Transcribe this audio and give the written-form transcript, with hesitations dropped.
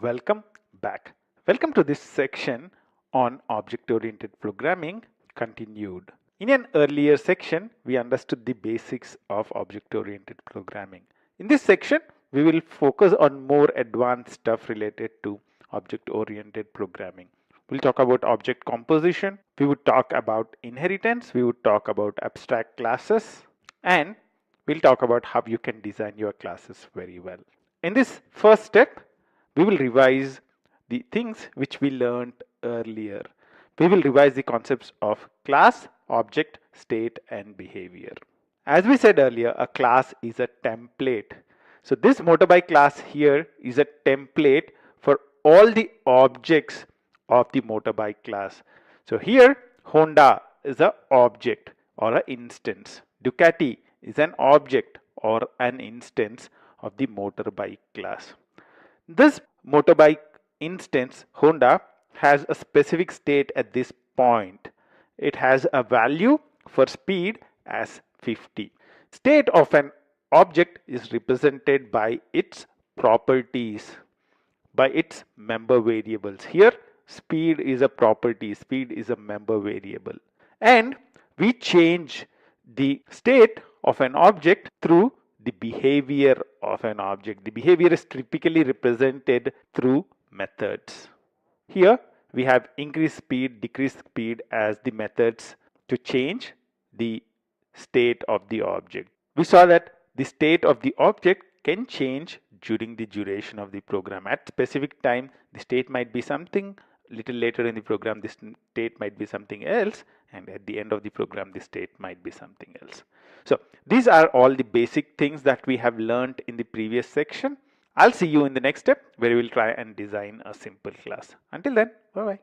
Welcome back. Welcome to this section on object-oriented programming continued. In an earlier section, we understood the basics of object-oriented programming. In this section, we will focus on more advanced stuff related to object-oriented programming. We'll talk about object composition, we would talk about inheritance, we would talk about abstract classes, and we'll talk about how you can design your classes very well. In this first step, we will revise the things which we learned earlier. We will revise the concepts of class, object, state, and behavior. As we said earlier, a class is a template. So this motorbike class here is a template for all the objects of the motorbike class. So here Honda is an object or an instance. Ducati is an object or an instance of the motorbike class. This motorbike instance, Honda, has a specific state at this point. It has a value for speed as 50. State of an object is represented by its properties, by its member variables. Here, speed is a property, speed is a member variable. And we change the state of an object through the behavior of an object. The behavior is typically represented through methods. Here we have increase speed, decrease speed as the methods to change the state of the object. We saw that the state of the object can change during the duration of the program. At specific time, the state might be something. Little later in the program, the state might be something else, and at the end of the program, the state might be something else. So these are all the basic things that we have learned in the previous section. I'll see you in the next step where we will try and design a simple class. Until then, bye bye.